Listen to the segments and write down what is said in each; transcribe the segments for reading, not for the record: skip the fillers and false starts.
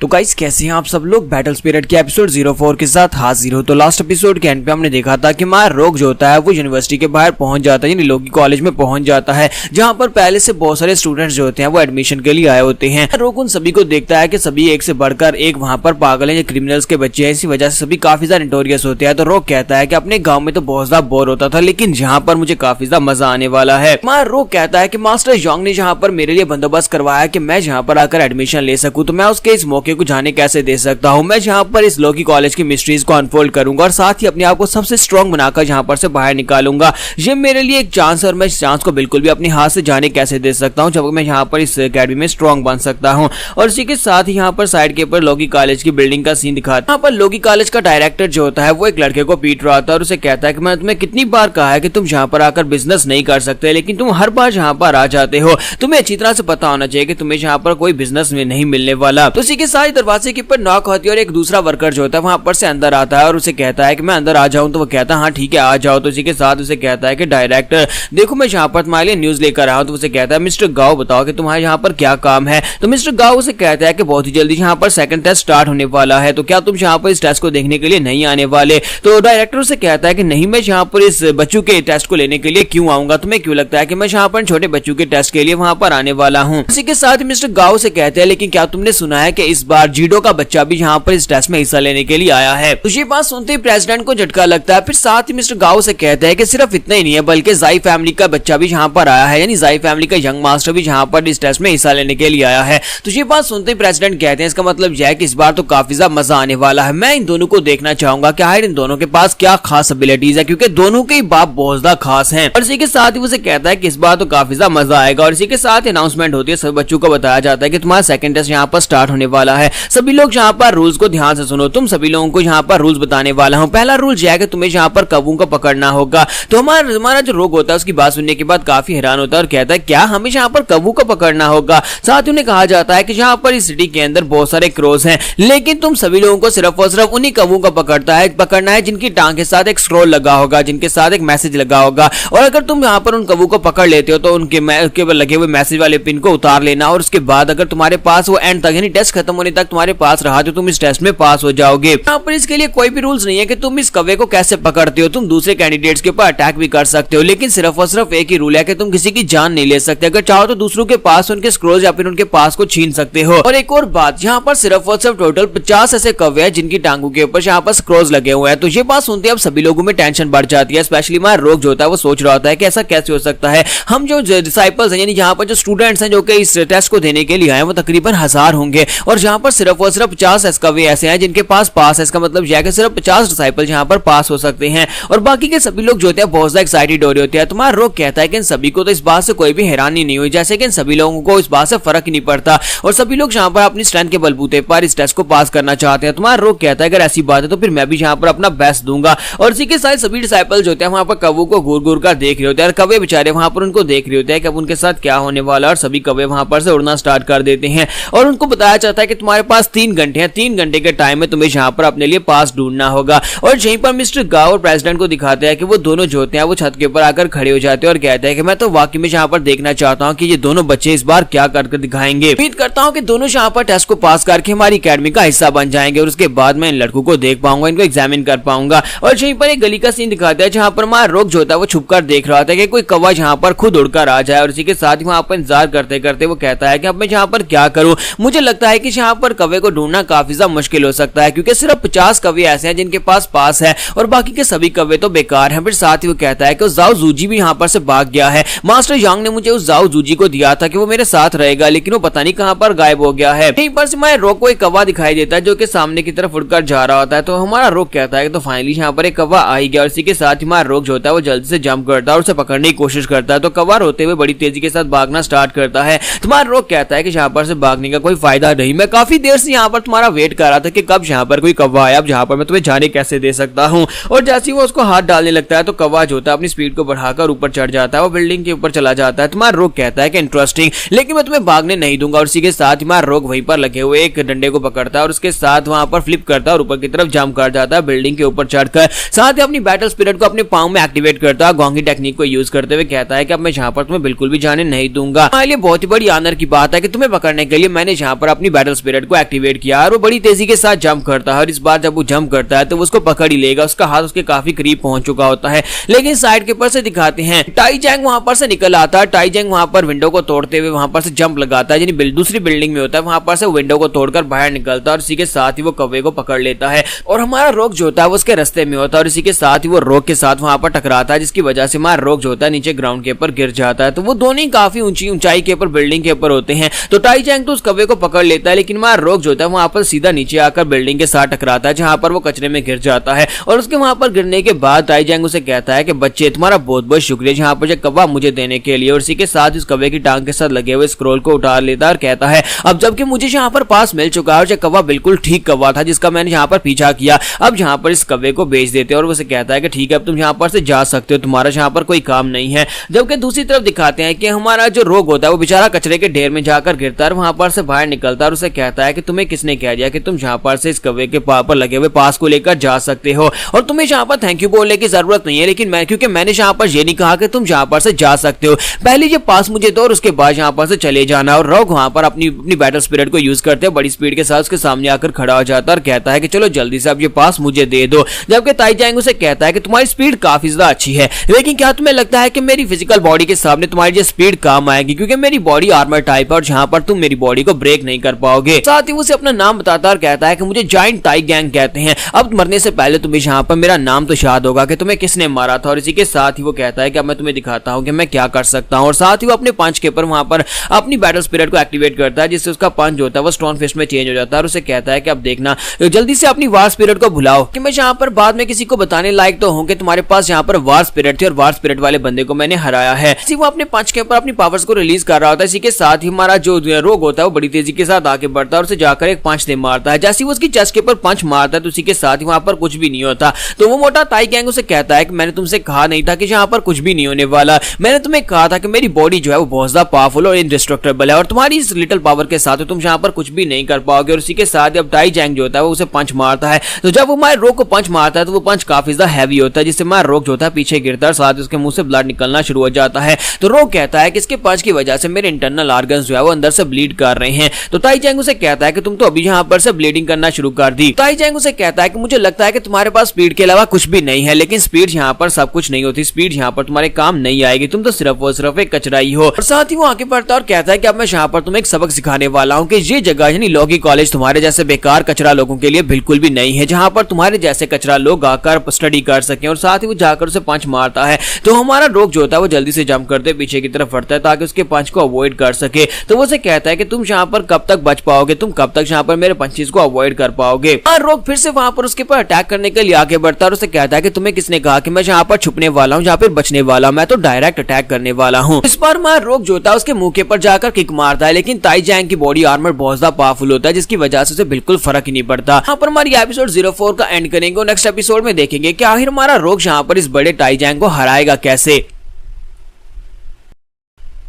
तो गाइस कैसे हैं आप सब लोग। बैटल स्पिरिट के एपिसोड 04 के साथ हाजिर हो। तो लास्ट एपिसोड के एंड पे हमने देखा था कि मार रोग जो होता है वो यूनिवर्सिटी के बाहर पहुंच जाता है, यानी लोगी कॉलेज में पहुंच जाता है, जहां पर पहले से बहुत सारे स्टूडेंट्स जो होते हैं वो एडमिशन के लिए आए होते हैं। रोग उन सभी को देखता है कि सभी एक से बढ़कर एक वहां पर पागल हैं, क्रिमिनल्स के बच्चे हैं, इसी वजह से सभी काफी ज्यादा नोटोरियस होते हैं। तो रोग कहता है कि अपने गाँव में तो बहुत ज्यादा बोर होता था, लेकिन यहाँ पर मुझे काफी ज्यादा मजा आने वाला है। मार रोग कहता है कि मास्टर योंग ने जहाँ पर मेरे लिए बंदोबस्त करवाया कि मैं जहाँ पर आकर एडमिशन ले सकूं, तो मैं उसके इस मौके को जाने कैसे दे सकता हूँ। मैं जहाँ पर इस लोगी कॉलेज की मिस्ट्रीज को अनफोल्ड करूंगा और साथ ही अपने आप को सबसे स्ट्रॉन्ग बनाकर यहाँ पर से बाहर निकालूंगा। ये मेरे लिए एक चांस है और मैं इस चांस को बिल्कुल भी अपने हाथ से जाने कैसे दे सकता हूँ, जब मैं यहाँ पर इस अकेडमी में स्ट्रॉन्ग बन सकता हूँ। और इसी के साथ ही यहाँ पर साइड के ऊपर लोगी कॉलेज की बिल्डिंग का सीन दिखाता है। यहाँ पर लोगी कॉलेज का डायरेक्टर जो होता है वो एक लड़के को पीट रहा था और उसे कहता है कि मैं तुम्हें कितनी बार कहा है कि तुम यहाँ पर आकर बिजनेस नहीं कर सकते, लेकिन तुम हर बार यहाँ पर आ जाते हो। तुम्हें अच्छी तरह से पता होना चाहिए कि तुम्हें यहाँ पर कोई बिजनेस में नहीं मिलने वाला। तो इसी के साथ दरवाजे के ऊपर नॉक होती है और एक दूसरा वर्कर जो होता है वहां पर से अंदर आता है और उसे कहता है कि मैं अंदर आ जाऊं। तो वो कहता है हाँ ठीक है आ जाओ। तो इसी के साथ उसे कहता है कि डायरेक्टर देखो मैं यहाँ पर तुम्हारे लिए न्यूज लेकर आया हूं। तो उसे कहता है मिस्टर गाओ बताओ कि तुम्हारे यहाँ पर क्या काम है। तो मिस्टर गाओ उसे कहता है कि बहुत ही जल्दी यहाँ पर सेकंड टेस्ट स्टार्ट होने वाला है, तो क्या तुम यहाँ पर इस टेस्ट को देखने के लिए नहीं आने वाले। तो डायरेक्टर उसे कहता है कि नहीं, मैं यहाँ पर इस बच्चों के टेस्ट को लेने के लिए क्यों आऊंगा, तुम्हें क्यों लगता है कि मैं यहाँ पर छोटे बच्चों के टेस्ट के लिए वहां पर आने वाला हूँ। इसी के साथ मिस्टर गाओ से कहते हैं लेकिन क्या तुमने सुना है कि इस बार जीडो का बच्चा भी यहाँ पर इस टेस्ट में हिस्सा लेने के लिए आया है। तो ये बात सुनते ही प्रेसिडेंट को झटका लगता है। फिर साथ ही मिस्टर गाओ से कहते हैं कि सिर्फ इतना ही नहीं है बल्कि जाई फैमिली का बच्चा भी यहाँ पर आया है, यानी जाई फैमिली का यंग मास्टर भी यहाँ पर इस टेस्ट में हिस्सा लेने के लिए आया है। तो ये बात सुनते ही प्रेसिडेंट कहते हैं इसका मतलब यह है कि इस बार तो काफी ज्यादा मजा आने वाला है। मैं इन दोनों को देखना चाहूंगा कि आखिर इन दोनों के पास क्या खास एबिलिटीज है, क्योंकि दोनों के बाप बहुत ज्यादा खास हैं। और इसी के साथ ही उसे कहता है कि इस बार तो काफी ज्यादा मजा आएगा। और इसी के साथ अनाउंसमेंट होती है, सभी बच्चों को बताया जाता है कि तुम्हारा सेकंड टेस्ट यहाँ पर स्टार्ट होने वाला है। सभी लोग यहाँ पर रूल्स को ध्यान से सुनो, तुम सभी लोगों को यहाँ पर रूल्स बताने वाला हूँ। पहला रूल यह है कि तुम्हें यहाँ पर कौवों को पकड़ना होगा। तो हमारा जो रोग होता है उसकी बात सुनने के बाद काफी हैरान होता है और कहता है क्या हमें यहाँ पर कौवों को पकड़ना होगा। साथ ही उन्हें कहा जाता है कि यहाँ पर इस सिटी के अंदर बहुत सारे क्रोस हैं, लेकिन तुम सभी लोगों को सिर्फ और सिर्फ उन्हीं कौवों को पकड़ना है जिनकी टांग के साथ एक स्क्रॉल लगा होगा, जिनके साथ एक मैसेज लगा होगा। और अगर तुम यहाँ पर उन कौवों को पकड़ लेते हो तो उनके लगे हुए मैसेज वाले पिन को उतार लेना और उसके बाद अगर तुम्हारे पास वो एंड तक यानी टेस्ट खत्म होने तक तुम्हारे पास रहा तो तुम इस टेस्ट में पास हो जाओगे। यहाँ पर इसके लिए कोई भी रूल्स नहीं है कि तुम इस कौवे को कैसे पकड़ते हो। तुम दूसरे कैंडिडेट्स के ऊपर अटैक भी कर सकते हो, लेकिन सिर्फ और सिर्फ एक ही रूल है कि तुम किसी की जान नहीं ले सकते। अगर चाहो तो दूसरों के पास उनके स्क्रोल या फिर उनके पास को छीन सकते हो। और एक और बात, यहाँ पर सिर्फ और सिर्फ टोटल 50 ऐसे कौवे हैं जिनकी टांगों के ऊपर यहाँ पर स्क्रोल्स लगे हुए हैं। तो ये बात सुनते अब सभी लोगों में टेंशन बढ़ जाती है। स्पेशली हमारा रोग जो होता है वो सोच रहा होता है कि ऐसा कैसे हो सकता है। हम जो डिसाइपल्स हैं यानी यहाँ पर जो स्टूडेंट्स हैं जो कि इस टेस्ट को देने के लिए आए वो तकरीबन 1000 होंगे और यहाँ पर सिर्फ और सिर्फ 50 कौवे ऐसे हैं जिनके पास पास है। इसका मतलब यह है कि सिर्फ 50 डिसाइपल यहाँ पर पास हो सकते हैं और बाकी के सभी लोग जो होते हैं बहुत ज्यादा एक्साइटेड हो रहे होते हैं। तुम्हारा रोग कहता है कि इन सभी को तो इस बात से कोई भी हैरानी नहीं हुई, जैसे कि इन सभी लोगों को इस बात से फर्क ही नहीं पड़ता और सभी लोग यहाँ पर अपनी स्ट्रेंथ के बलबूते पर इस टेस्ट को पास करना चाहते हैं। तुम्हारा रोग कहता है अगर ऐसी बात है तो फिर मैं भी यहाँ पर अपना बेस्ट दूंगा। और इसी के साथ सभी डिसाइपल जो होते हैं वहां पर कौवों को घूर घूर कर देख रहे होते हैं और कौवे बेचारे वहां पर उनको देख रहे होते हैं कि अब उनके साथ क्या होने वाला है। और सभी कौवे वहां पर से उड़ना स्टार्ट कर देते हैं और उनको बताया जाता है कि तुम्हारे पास 3 घंटे हैं, 3 घंटे के टाइम में तुम्हें यहाँ पर अपने लिए पास ढूंढना होगा। और यहीं पर मिस्टर गाओ और प्रेसिडेंट को दिखाते हैं कि वो दोनों जो होते हैं वो छत के ऊपर आकर खड़े हो जाते हैं और कहते हैं कि मैं तो वाकई में यहाँ पर देखना चाहता हूँ कि ये दोनों बच्चे इस बार क्या करके दिखाएंगे। उम्मीद करता हूँ कि दोनों यहाँ पर टेस्ट को पास करके हमारी अकेडमी का हिस्सा बन जाएंगे और उसके बाद मैं इन लड़कों को देख पाऊंगा, इनको एग्जामिन कर पाऊंगा। और यहीं पर एक गली का सीन दिखाता है जहां पर हमारा रोग जो होता है वो छुपकर देख रहा था कि कोई कौवा यहाँ पर खुद उड़कर आ जाए और इसी के साथ ही वहां पर इंतजार करते करते वो कहता है कि अब मैं यहाँ पर क्या करूं। मुझे लगता है कि यहाँ पर कौवे को ढूंढना काफी ज्यादा मुश्किल हो सकता है क्योंकि सिर्फ 50 कौवे ऐसे हैं जिनके पास है और बाकी के सभी कौवे तो बेकार हैं। फिर साथ ही वो कहता है कि जाओ जूजी भी यहाँ पर से भाग गया है। मास्टर यांग ने मुझे उस जाओ जूजी को दिया था कि वो मेरे साथ रहेगा, लेकिन वो पता नहीं कहां पर गायब हो गया है। यहीं पर से हमारे रोग को एक कौवा दिखाई देता है जो कि सामने की तरफ उड़कर जा रहा होता है। तो हमारा रोग कहता है कि तो फाइनली यहाँ पर एक कौवा आ ही गया और इसी के साथ ही हमारा रोग जो होता है वो जल्दी से जंप करता है और उसे पकड़ने की कोशिश करता है। तो कौवा रोते हुए बड़ी तेजी के साथ भागना स्टार्ट करता है। तुम्हारा रोग कहता है कि यहाँ पर से भागने का कोई फायदा नहीं, मैं काफी देर से यहाँ पर तुम्हारा वेट कर रहा था कि कब यहाँ पर कोई कौवा आया, अब यहाँ पर मैं तुम्हें जाने कैसे दे सकता हूँ। और जैसे ही वो उसको हाथ डालने लगता है तो कौवा जो होता है अपनी स्पीड को बढ़ाकर ऊपर चढ़ जाता है, वो बिल्डिंग के ऊपर चला जाता है। तुम्हारा रोग कहता है कि इंटरेस्टिंग, लेकिन मैं तुम्हें भागने नहीं दूंगा। और इसी के साथ हमारा रोग वहीं पर लगे हुए एक डंडे को पकड़ता है और उसके साथ वहां पर फ्लिप करता है और ऊपर की तरफ जंप कर जाता है बिल्डिंग के ऊपर चढ़कर। साथ ही अपनी बैटल स्पिरिट को अपने पांव में एक्टिवेट करता है, गोंगी टेक्निक को यूज करते हुए कहता है कि अब मैं यहाँ पर तुम्हें बिल्कुल भी जाने नहीं दूंगा। हमारे लिए बहुत ही बड़ी ऑनर की बात है कि तुम्हें पकड़ने के लिए मैंने यहाँ पर अपनी बैटल स्पिरिट को एक्टिवेट किया और वो बड़ी तेजी के साथ जंप करता है और इस बार जब वो जंप करता है तो उसको पकड़ ही लेगा। उसका हाथ उसके काफी करीब पहुंच चुका होता है, लेकिन साइड के ऊपर से दिखाते हैं टाई जैंग वहां पर से निकल आता है। टाई जैंग वहां पर विंडो को तोड़ते हुए वहां पर से जंप लगाता है, यानी दूसरी बिल्डिंग में होता है, वहां पर से विंडो को तोड़कर बाहर निकलता है और इसी के साथ ही वो कौवे को पकड़ लेता है और हमारा रोग जो होता है वो उसके रास्ते में होता है और इसी के साथ ही वो रोग के साथ वहां पर टकराता है, जिसकी वजह से हमारा रोग जो होता है नीचे ग्राउंड के ऊपर गिर जाता है। तो वो दोनों ही काफी ऊंचाई के ऊपर बिल्डिंग के ऊपर होते हैं। तो टाई जैंग तो उस कौवे को पकड़ लेता है, लेकिन हमारा रोग जो होता है वहां पर सीधा नीचे आकर बिल्डिंग के साथ टकराता है, जहां पर वो कचरे में गिर जाता है। और उसके वहां पर गिरने के बाद टाई जैंग उसे कहता है कि बच्चे तुम्हारा बहुत बहुत शुक्रिया जहां पर ये कौवा मुझे देने के लिए। और इसी के साथ इस कौवे की टांग के साथ लगे हुए स्क्रोल को उतार लेता है और कहता है अब जबकि मुझे यहाँ पर पास मिल चुका है और ये कौवा बिल्कुल ठीक कौवा था जिसका मैंने यहाँ पर पीछा किया, अब यहाँ पर इस कौवे को बेच देते हैं। और उसे कहता है कि ठीक है अब तुम यहाँ पर से जा सकते हो, तुम्हारा यहाँ पर कोई काम नहीं है। जबकि दूसरी तरफ दिखाते हैं कि हमारा जो रोग होता है वो बेचारा कचरे के ढेर में जाकर गिरता है, वहां पर से बाहर निकलता है और उसे कहता है कि तुम्हें किसने कह दिया कि तुम यहाँ पर से इस कौवे के पर लगे हुए पास को लेकर जा सकते हो और तुम्हें यहाँ पर थैंक यू बोलने की जरूरत नहीं है, लेकिन क्योंकि मैंने यहाँ पर ये नहीं कहा कि तुम यहाँ पर से जा सकते हो, पहले ये पास मुझे दो और उसके बाद यहाँ पर से चले जाना। और रोग वहां पर अपनी बैटल स्पिरिट को यूज करते हैं, बड़ी स्पीड के साथ उसके सामने आकर खड़ा हो जाता है और कहता है कि चलो जल्दी से अब ये पास मुझे दे दो। जबकि ताई जैंग उसे कहता है कि तुम्हारी स्पीड काफी ज्यादा अच्छी है, लेकिन क्या तुम्हें लगता है कि मेरी फिजिकल बॉडी के सामने तुम्हारी ये स्पीड काम आएगी, क्योंकि मेरी बॉडी आर्मर टाइप है और जहां पर तुम मेरी बॉडी को ब्रेक नहीं कर पाओगे। साथ ही उसे अपना नाम बताता और कहता है कि मुझे जायंट टाई गैंग कहते हैं, अब मरने से पहले तुम्हें यहाँ पर मेरा नाम तो याद होगा कि तुम्हें किसने मारा था। और इसी के साथ ही वो कहता है कि अब मैं तुम्हें दिखाता हूँ कि मैं क्या कर सकता हूँ। और साथ ही वो अपने पंच के ऊपर वहां पर अपनी बैटल स्पिरिट को एक्टिवेट करता है, जिससे उसका पंच होता है वो स्टोन फिस्ट में चेंज हो जाता है और उसे कहता है कि अब देखना जल्दी से अपनी वार स्पिरिट को भुलाओ कि मैं यहाँ पर बाद में किसी को बताने लायक तो हूँ कि तुम्हारे पास यहाँ पर वार स्पिरिट थी और वार स्पिरिट वाले बंदे को मैंने हराया है। वो अपने पंच के ऊपर अपनी पावर्स को रिलीज कर रहा होता है। इसी के साथ ही हमारा जो रोग होता है वो बड़ी तेजी के साथ आगे बढ़ता है और उसे जाकर एक पंच दे मारता है। जैसे वो उसकी चेस्ट के ऊपर पंच मारता है तो उसी के साथ ही वहां पर कुछ भी नहीं होता। तो वो मोटा ताई गैंग उसे कहता है कि मैंने तुमसे कहा नहीं था कि यहाँ पर कुछ भी नहीं होने वाला, मैंने तुम्हें कहा था कि मेरी बॉडी जो है वो बहुत ज्यादा पावरफुल और इंडिस्ट्रक्टेबल है और तुम्हारी इस लिटिल पावर के साथ तुम यहाँ पर कुछ भी नहीं कर पाओगे। और इसी के साथ अब टाई जैंग जो होता है वो उसे पंच मारता है। तो जब वो हमारे रोग को पंच मारता है तो वो पंच काफी ज्यादा हैवी होता है, जिससे हमारा रोग जो होता है पीछे गिरता है और साथ ही उसके मुंह से ब्लड निकलना शुरू हो जाता है। तो रोग कहता है कि इसके पंच की वजह से मेरे इंटरनल ऑर्गन्स जो है वो अंदर से ब्लीड कर रहे हैं। तो ताई जैंग उसे कहता है कि तुम तो अभी यहाँ पर से ब्लीडिंग करना शुरू कर दी। ताई जैंग उसे कहता है कि मुझे लगता है कि तुम्हारे पास स्पीड के अलावा कुछ भी नहीं है, लेकिन स्पीड यहाँ पर सब कुछ नहीं होती, स्पीड यहाँ पर तुम्हारे काम नहीं आएगी, तुम तो सिर्फ और सिर्फ एक कचरा ही हो। और साथ ही वो आगे बढ़ता है और कहता है कि अब मैं यहाँ पर तुम्हें एक सबक सिखाने वाला हूँ कि ये जगह यानी लॉगी कॉलेज तुम्हारे जैसे बेकार कचरा लोगों के लिए बिल्कुल भी नहीं है, जहाँ पर तुम्हारे जैसे कचरा लोग आकर स्टडी कर सके। और साथ ही वो जाकर उसे पंच मारता है। तो हमारा रोग जो होता है वो जल्दी से जंप करते पीछे की तरफ बढ़ता है ताकि उसके पंच को अवॉइड कर सके। तो वो उसे कहता है कि तुम यहाँ पर कब तक बच पाओगे, तुम कब तक यहाँ पर मेरे पंचेस को अवॉइड कर पाओगे। रोग फिर से वहां पर उसके ऊपर अटैक करने के लिए आगे बढ़ता है और उसे कहता है कि तुम्हें किसने कहा कि मैं यहाँ पर छुपने वाला हूँ, यहाँ पर बचने वाला, मैं तो डायरेक्ट अटैक करने वाला हूँ। इस बार हमारा रोग जो होता है उसके मुंह के ऊपर जाकर किक मारता है, लेकिन ताई जैंग की बॉडी आर्मर बहुत ज्यादा पावरफुल होता है, जिसकी वजह से उसे बिल्कुल फर्क ही नहीं पड़ता। यहाँ पर हमारी एपिसोड 04 का एंड करेंगे और नेक्स्ट एपिसोड में देखेंगे कि आखिर हमारा रोग यहाँ पर इस बड़े टाई जैंग को हराएगा कैसे।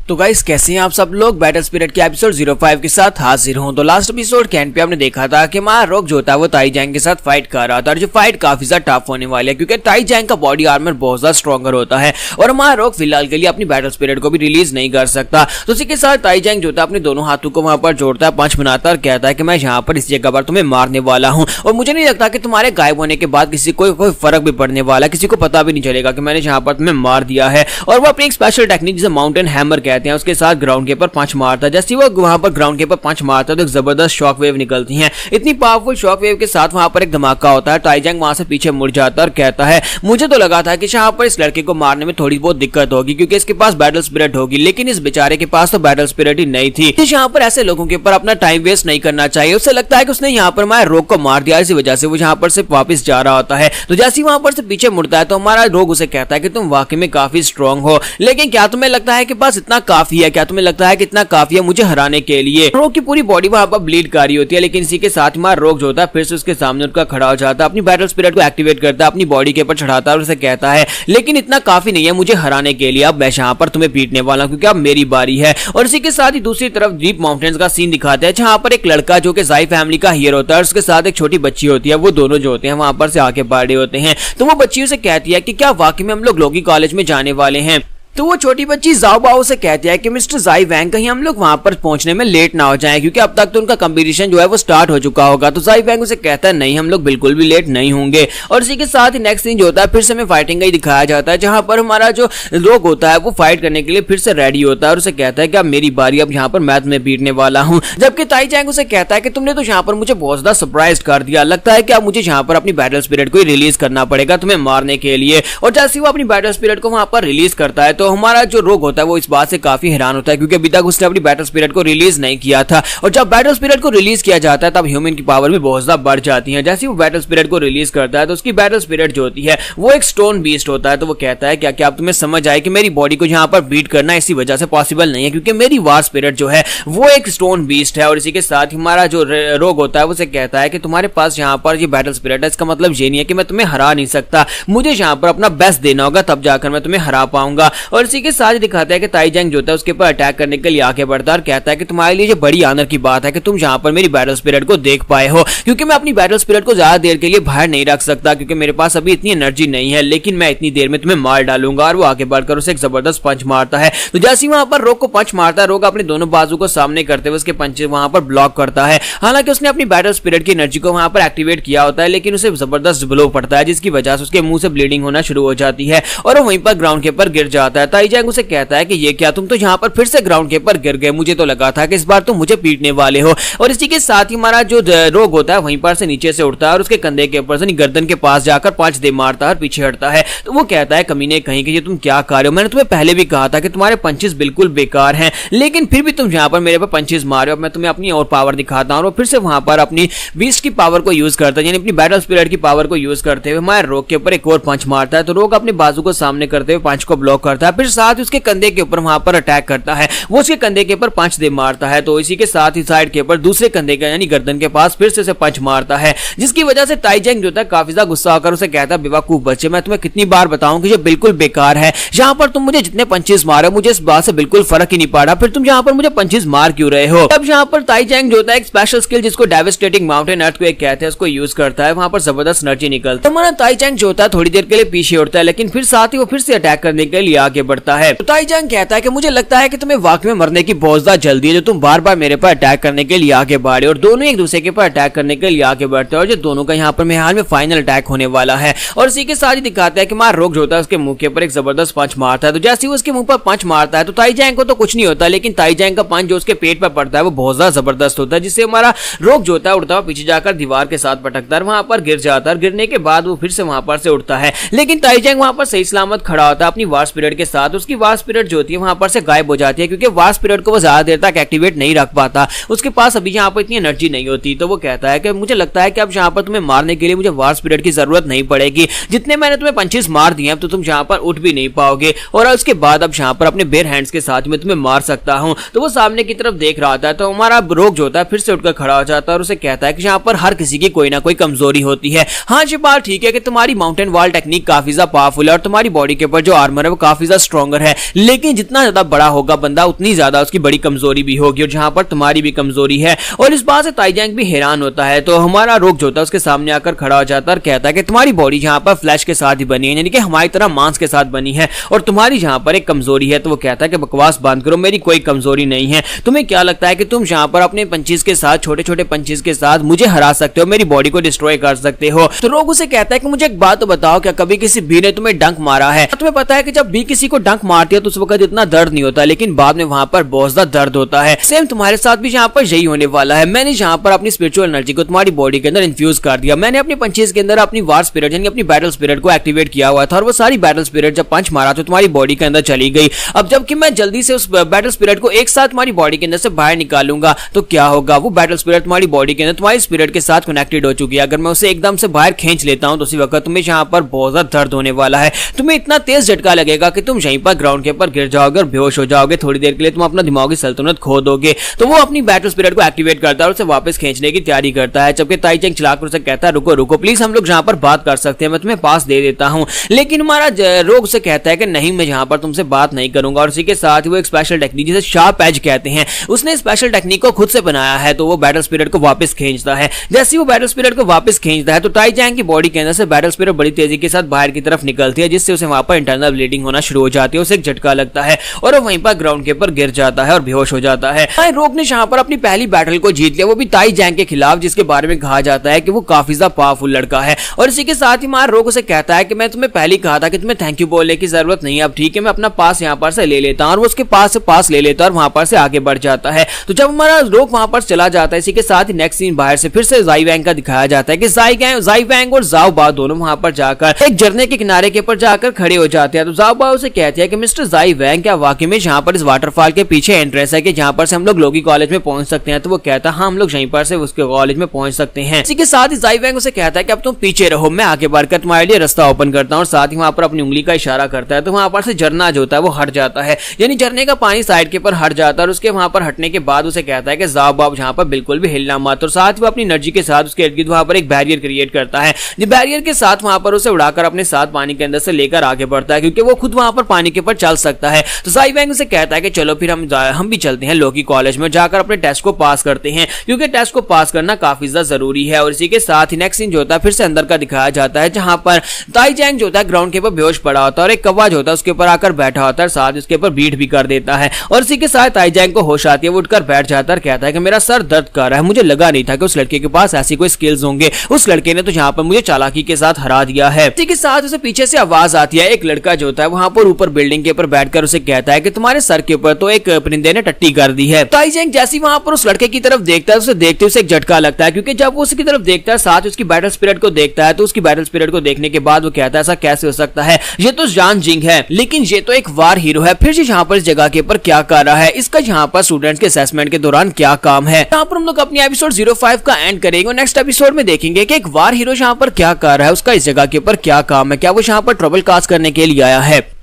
तो गाइस कैसे हैं आप सब लोग, बैटल स्पिरिट के एपिसोड 05 के साथ हाजिर हूं। तो लास्ट एपिसोड के एंड पे हमने देखा था कि हमारा रोग जो होता है वो ताई जैंग के साथ फाइट कर रहा था और जो फाइट काफी ज्यादा टफ होने वाली है क्योंकि ताई जैंग का बॉडी आर्मर बहुत ज्यादा स्ट्रॉन्गर होता है और हमारा रोग फिलहाल के लिए अपनी बैटल स्पिरिट को भी रिलीज नहीं कर सकता। तो इसी के साथ ताई जैंग जो होता है अपने दोनों हाथों को वहां पर जोड़ता है, पंच बनाता है और कहता है कि मैं यहाँ पर इस जगह पर तुम्हें मारने वाला हूँ और मुझे नहीं लगता कि तुम्हारे गायब होने के बाद किसी को कोई फर्क भी पड़ने वाला, किसी को पता भी नहीं चलेगा कि मैंने यहाँ पर तुम्हें मार दिया है। और वो अपनी एक स्पेशल टेक्निक जिसे माउंटेन हैमर कहते हैं उसके साथ ग्राउंड के ऊपर पंच मारता है। जैसे वो वहां पर ग्राउंड के ऊपर पंच मारता है तो एक जबरदस्त शॉक वेव निकलती है। इतनी पावरफुल शॉक वेव के साथ वहां पर एक धमाका होता है। टाई जैंग वहां से पीछे मुड़ जाता है और कहता है मुझे तो लगा था कि यहाँ पर इस लड़के को मारने में थोड़ी बहुत दिक्कत होगी क्योंकि इसके पास बैटल स्पिरिट होगी, लेकिन इस बेचारे के पास तो बैटल स्पिरिट ही नहीं थी। यहाँ पर ऐसे लोगों के ऊपर अपना टाइम वेस्ट नहीं करना चाहिए। उसे लगता है कि उसने यहाँ पर हमारे रोग को मार दिया, इसी वजह से वो यहाँ पर से वापस जा रहा होता है। तो जैसे वहां पर से पीछे मुड़ता है तो हमारा रोग उसे कहता है कि तुम वाकई में काफी स्ट्रॉन्ग हो, लेकिन क्या तुम्हें लगता है कि बस इतना काफी है, क्या तुम्हें लगता है कि इतना काफी है मुझे हराने के लिए। रोग की पूरी बॉडी वहां पर ब्लीड कर रही होती है, लेकिन इसी के साथ हमारा रोग जो होता है फिर से उसके सामने उनका खड़ा हो जाता है, अपनी बैटल स्पिरिट को एक्टिवेट करता है, अपनी बॉडी के ऊपर चढ़ाता है और उसे कहता है लेकिन इतना काफी नहीं है मुझे हराने के लिए, अब मैं यहाँ पर तुम्हें पीटने वाला हूं क्योंकि अब मेरी बारी है। और इसी के साथ ही दूसरी तरफ डीप माउंटेन्स का सीन दिखाते हैं जहां पर एक लड़का जो कि ज़ाई फैमिली का हीरो होता है उसके साथ एक छोटी बच्ची होती है, वो दोनों जो होते हैं वहां पर से आके बढ़े होते हैं। तो वो बच्ची उसे कहती है कि क्या वाकई में हम लोग लॉगी कॉलेज में जाने वाले हैं। तो वो छोटी बच्ची जाओ बाओ से कहती है कि मिस्टर जाई वैंग कहीं हम लोग वहां पर पहुंचने में लेट ना हो जाए, क्योंकि अब तक तो उनका कंपटीशन जो है वो स्टार्ट हो चुका होगा। तो जाई वैंग उसे कहता है नहीं, हम लोग बिल्कुल भी लेट नहीं होंगे। और इसी के साथ ही नेक्स्ट सीन जो होता है फिर से हमें फाइटिंग का ही दिखाया जाता है, जहां पर हमारा जो रोग होता है वो फाइट करने के लिए फिर से रेडी होता है और उसे कहता है कि अब मेरी बारी, अब यहाँ पर मैं तुम्हें बीटने वाला हूँ। जबकि ताई चैंग उसे कहता है कि तुमने तो यहाँ पर मुझे बहुत ज्यादा सरप्राइज कर दिया, लगता है कि अब मुझे यहाँ पर अपनी बैटल स्पिरिट को रिलीज करना पड़ेगा तुम्हें मारने के लिए। और जैसे वो अपनी बैटल स्पिरिट को वहां पर रिलीज करता है तो हमारा जो रोग होता है वो इस बात से काफी हैरान होता है, क्योंकि अभी तक उसने अपनी बैटल स्पिरिट को रिलीज नहीं किया था। और जब बैटल स्पिरिट को रिलीज किया जाता है तब ह्यूमन की पावर भी बहुत ज्यादा बढ़ जाती है। जैसे वो बैटल स्पिरिट को रिलीज करता है तो उसकी बैटल स्पिरिट जो होती है वो एक स्टोन बीस्ट होता है। तो वो कहता है क्या क्या अब तुम्हें समझ आए कि मेरी बॉडी को यहाँ पर बीट करना इसी वजह से पॉसिबल नहीं है, क्योंकि मेरी वार स्पिरिट जो है वो एक स्टोन बीस्ट है। और इसी के साथ हमारा जो रोग होता है वो कहता है कि तुम्हारे पास यहाँ पर ये बैटल स्पिरिट है, इसका मतलब ये नहीं है कि मैं तुम्हें हरा नहीं सकता, मुझे यहाँ पर अपना बेस्ट देना होगा तब जाकर मैं तुम्हें हरा पाऊंगा। और इसी के साथ दिखाता है कि ताई जंग जो होता है उसके ऊपर अटैक करने के लिए आगे बढ़ता है और कहता है कि तुम्हारे लिए ये बड़ी आनर की बात है कि तुम यहाँ पर मेरी बैटल स्पिरिट को देख पाए हो, क्योंकि मैं अपनी बैटल स्पिरिट को ज्यादा देर के लिए बाहर नहीं रख सकता, क्योंकि मेरे पास अभी इतनी एनर्जी नहीं है, लेकिन मैं इतनी देर में तुम्हें मार डालूंगा। और वो आगे बढ़कर उसे एक जबरदस्त पंच मारता है। तो जैसे ही वहां पर रोग को पंच मारता है, रोग अपने दोनों बाजू को सामने करते हुए उसके पंच वहां पर ब्लॉक करता है। हालांकि उसने अपनी बैटल स्पिरिट की एनर्जी को वहां पर एक्टिवेट किया होता है, लेकिन उसे जबरदस्त ब्लो पड़ता है, जिसकी वजह से उसके मुंह से ब्लीडिंग होना शुरू हो जाती है और वो वहीं पर ग्राउंड के ऊपर गिर जाता है। ताई जैंग उसे कहता है कि ये क्या, तुम तो यहाँ पर फिर से ग्राउंड के ऊपर गिर गए, मुझे तो लगा था कि इस बार तुम मुझे पीटने वाले हो। और इसी के साथ ही हमारा जो रोग होता है वहीं पर से नीचे से उठता है और उसके कंधे के ऊपर से गर्दन के पास जाकर पंच दे मारता है और पीछे हटता है। तो वो कहता है कमीने कहीं कि ये तुम क्या कर रहे हो, मैंने तुम्हें पहले भी कहा था कि तुम्हारे पंचेस बिल्कुल बेकार हैं, लेकिन फिर भी तुम यहाँ पर मेरे पर पंचेस मार रहे हो। मैं तुम्हें अपनी और पावर दिखाता हूँ। और फिर से वहां पर अपनी बीस्ट की पावर को यूज करता है, यानी अपनी बैटल स्पिरिट की पावर को यूज करते हुए हमारे रोग के ऊपर एक और पंच मारता है। तो रोग अपने बाजू को सामने करते हुए पंच को ब्लॉक करता है, फिर साथ ही उसके कंधे के ऊपर वहां पर अटैक करता है, वो उसके कंधे के ऊपर पंच दे मारता है। तो इसी के साथ ही साइड के ऊपर दूसरे कंधे का यानी गर्दन के पास फिर से पंच मारता है, जिसकी वजह से ताई जंग जो था काफी ज्यादा गुस्सा होकर उसे कहता है बेवकूफ बच्चे, मैं तुम्हें कितनी बार बताऊं कि ये बिल्कुल बेकार है, यहाँ पर तुम मुझे जितने पंचेस मारे मुझे इस बात से बिल्कुल फर्क ही नहीं पड़ा, फिर तुम यहाँ पर मुझे पंचेस मार क्यों रहे हो। तब यहाँ पर ताई जंग जो होता है एक स्पेशल स्किल जिसको डेवास्टेटिंग माउंटेन अर्थक्वेक कहते हैं उसको यूज करता है, वहां पर जबरदस्त एनर्जी निकलता है। हमारा ताई जंग जो होता है थोड़ी देर के लिए पीछे उठता है, लेकिन फिर साथ ही वो फिर से अटैक करने के लिए आगे बढ़ता है। तो ताई जंग कहता है कि मुझे लगता है कि तुम्हें वाकई में मरने की बहुत ज्यादा जल्दी है, जो तुम बार बार मेरे पर अटैक करने के लिए आगे बढ़े और दोनों एक दूसरे के पर अटैक करने के लिए आगे बढ़ते हैं और जो दोनों का यहाँ पर मेरे हाल में फाइनल अटैक होने वाला है। और इसी के साथ ही दिखाता है कि हमारा रोग जो होता है उसके मुंह के ऊपर एक जबरदस्त पंच मारता है। तो जैसे ही उसके मुंह पर पंच मारता है तो ताई जैंग को तो कुछ नहीं होता, लेकिन ताई जैंग का पंच जो उसके पेट पर पड़ता है वो बहुत ज्यादा जबरदस्त होता है, जिससे हमारा रोग जो होता है उड़ता हुआ पीछे जाकर दीवार के साथ पटकता है, वहां पर गिर जाता है। गिरने के बाद वो फिर से वहां पर से उठता है, लेकिन ताई जैंग वहां पर सही सलामत खड़ा होता है अपनी वार स्पिरिट के साथ। उसकी वार स्पिरिट जो होती है वहां पर से गायब हो जाती है, क्योंकि वार स्पिरिट को वो ज्यादा देर तक एक्टिवेट नहीं रख पाता, उसके पास अभी यहाँ पर इतनी एनर्जी नहीं होती। तो वो कहता है कि मुझे लगता है कि अब यहाँ पर तुम्हें मारने के लिए मुझे वार स्पिरिट की जरूरत नहीं पड़ेगी, जितने मैंने तुम्हें पंचेस मार दिए अब तो तुम यहाँ पर उठ भी नहीं पाओगे, और उसके बाद अब यहाँ पर अपने बेयर हैंड्स के साथ मैं तुम्हें मार सकता हूँ। तो वो सामने की तरफ देख रहा था, तो हमारा रोग जो होता है फिर से उठकर खड़ा हो जाता है और उसे कहता है कि यहाँ पर हर किसी की कोई ना कोई कमजोरी होती है। हाँ ये बात ठीक है कि तुम्हारी माउंटेन वॉल टेक्निक काफी ज्यादा पावरफुल है और तुम्हारी बॉडी के ऊपर जो आर्मर है वो काफी ज्यादा स्ट्रॉन्गर है, लेकिन जितना ज्यादा बड़ा होगा बंदा उतनी ज्यादा उसकी बड़ी कमजोरी भी होगी, और जहां पर तुम्हारी भी कमजोरी है। और इस बात से ताई जैंग भी हैरान होता है। तो हमारा रोग जो होता है उसके सामने आकर खड़ा हो जाता है और कहता है कि तुम्हारी बॉडी जहां पर फ्लैश के साथ ही बनी है, यानी कि हमारी तरह मांस के साथ बनी है, और तुम्हारी जहां पर एक कमजोरी है। तो वो कहता है कि बकवास बंद करो, मेरी कोई कमजोरी नहीं है, तुम्हें क्या लगता है कि तुम जहां पर अपने पंचेस के साथ छोटे छोटे पंचेस के साथ मुझे हरा सकते हो, मेरी बॉडी को डिस्ट्रॉय कर सकते हो। तो रोग उसे कहता है कि मुझे एक बात तो बताओ, क्या कभी किसी बी ने तुम्हें डंक मारा है? तुम्हें पता है कि जब बी किसी को डंक मारती है तो उस वक्त इतना दर्द नहीं होता, लेकिन बाद में वहां पर बहुत ज्यादा दर्द होता है। सेम तुम्हारे साथ भी यहाँ पर यही होने वाला है। मैंने यहाँ पर अपनी स्पिरिचुअल एनर्जी को तुम्हारी बॉडी के अंदर इन्फ्यूज कर दिया, मैंने अपने पंचेस के अंदर अपनी वार स्पिरिट यानी अपनी बैटल स्पिरिट को एक्टिवेट किया हुआ था, और वो सारी बैटल स्पिरिट जब पंच मारा तो तुम्हारी बॉडी के अंदर चली गई। अब जबकि मैं जल्दी से उस बैटल स्पिरिट को एक साथ तुम्हारी बॉडी के अंदर से बाहर निकालूंगा तो क्या होगा, वो बैटल स्पिरिट तुम्हारी बॉडी के अंदर तुम्हारी स्पिरिट के साथ कनेक्टेड हो चुकी है। अगर मैं उसे एकदम से बाहर खींच लेता हूं तो उसी वक्त तुम्हें यहाँ पर बहुत ज्यादा दर्द होने वाला है, तुम्हें इतना तेज झटका लगेगा कि तुम यहीं पर ग्राउंड के ऊपर गिर जाओगे और बेहोश हो जाओगे, थोड़ी देर के लिए तुम अपना दिमागी सल्तनत खो दोगे। तो वो अपनी बैटल स्पिरिट को एक्टिवेट करता है और उसे वापस खींचने की तैयारी करता है, जबकि ताई जैंग चिल्लाकर उसे कहता है रुको रुको प्लीज, हम लोग यहाँ पर बात कर सकते हैं, मैं तुम्हें पास दे देता हूँ। लेकिन हमारा रोग उसे कहता है कि नहीं, मैं यहाँ पर तुमसे बात नहीं करूंगा। और इसी के साथ ही वो एक स्पेशल टेक्निक जिसे शार्प एज कहते हैं, उसने स्पेशल टेक्निक को खुद से बनाया है। तो वो बैटल स्पिरिट को वापस खींचता है। जैसे ही वो बैटल स्पिरिट को वापस खींचता है तो ताई जैंग की बॉडी के अंदर से बैटल स्पिरिट बड़ी तेजी के साथ बाहर की तरफ निकलती है, जिससे उसे वहां पर इंटरनल ब्लीडिंग होना शुरू हो हो जाती है, उसे एक झटका लगता है और वो वहीं पर ग्राउंड के ऊपर गिर जाता है और बेहोश हो जाता है। रोक ने यहाँ पर अपनी पहली बैटल को जीत लिया, वो भी ताई जैंग के खिलाफ, जिसके बारे में कहा जाता है कि वो काफी ज्यादा पावरफुल लड़का है। और इसी के साथ ही मार रोक उसे कहता है कि मैं तुम्हें पहले ही कहा था कि तुम्हें थैंक यू बोलने की जरूरत नहीं है, अब ठीक है मैं अपना पास यहाँ पर से ले लेता हूँ। और वो उसके पास से पास ले लेता है और वहां पर से आगे बढ़ जाता है। तो जब हमारा रोक वहां पर चला जाता है, इसी के साथ ही नेक्स्ट सीन बाहर से फिर से जाई वैंग का दिखाया जाता है कि जाई वैंग और जाओ बा दोनों वहां पर जाकर एक झरने के किनारे के ऊपर जाकर खड़े हो जाते हैं। तो जाओ बा उसे कहती है कि मिस्टर जाई वैंग, क्या वाकई में यहाँ पर इस वाटरफॉल के पीछे एंट्रेंस है कि जहाँ पर से हम लोग लोगी कॉलेज में पहुंच सकते हैं? तो वो कहता है हाँ, हम लोग यहीं पर से उसके कॉलेज में पहुंच सकते हैं। इसी के साथ ही जाई वैंग उसे कहता है कि अब तुम पीछे रहो, मैं आगे बढ़कर तुम्हारे लिए रास्ता ओपन करता हूँ। और साथ ही वहां पर अपनी उंगली का इशारा करता है, तो वहां पर से झरना जो होता है वो हट जाता है, यानी झरने का पानी साइड के ऊपर हट जाता है। और उसके वहां पर हटने के बाद उसे कहता है कि जाओ बाब यहाँ पर बिल्कुल भी हिलना मत। और साथ ही वो अपनी एनर्जी के साथ उसके इर्द गिर्द वहां पर एक बैरियर क्रिएट करता है, जो बैरियर के साथ वहां पर उसे उड़ाकर अपने साथ पानी के अंदर से लेकर आगे बढ़ता है, क्योंकि वो खुद वहां पर पानी के ऊपर चल सकता है। तो जाई वैंग उसे कहता है कि चलो फिर हम भी चलते हैं लोगी कॉलेज में, जाकर अपने टेस्ट को पास करते हैं, क्योंकि टेस्ट को पास करना काफी ज्यादा जरूरी है। और इसी के साथ ही नेक्स्ट सीन जो होता है फिर से अंदर का दिखाया जाता है, जहां पर ताई जैंग जो होता है ग्राउंड के ऊपर बेहोश पड़ा होता है और एक कौवा जो होता है उसके ऊपर आकर बैठा होता है, साथ उसके ऊपर बीट भी कर देता है। और इसी के साथ ताई जैंग को होश आती है, वो उठकर बैठ जाता है और कहता है कि मेरा सर दर्द कर रहा है, मुझे लगा नहीं था कि उस लड़के के पास ऐसी कोई स्किल्स होंगे, उस लड़के ने तो यहाँ पर मुझे चालाकी के साथ हरा दिया है। इसी के साथ उसे पीछे से आवाज आती है, एक लड़का जो होता है वहां पर ऊपर बिल्डिंग के ऊपर बैठकर उसे कहता है कि तुम्हारे सर के ऊपर तो एक परिंदे ने टट्टी कर दी है। ताई जैंग जैसे वहां पर उस लड़के की तरफ देखता है, उसे देखते उसे एक झटका लगता है, क्योंकि जब वो उसकी तरफ देखता है साथ उसकी बैटल स्पिरिट को देखता है, तो उसकी बैटल स्पिरिट को देखने के बाद वो कहता है ऐसा कैसे हो सकता है, ये तो जान जिंग है, लेकिन ये तो एक वार हीरो है, फिर यहाँ पर इस जगह के ऊपर क्या कर रहा है, इसका यहाँ पर स्टूडेंट्स के असेसमेंट के दौरान क्या काम है। यहाँ पर हम लोग अपनी एपिसोड 05 का एंड करेंगे और नेक्स्ट एपिसोड में देखेंगे कि एक वार हीरो यहाँ पर क्या कर रहा है, उसका इस जगह के ऊपर क्या काम है, क्या वो यहाँ पर ट्रबल कास्ट करने के लिए आया है।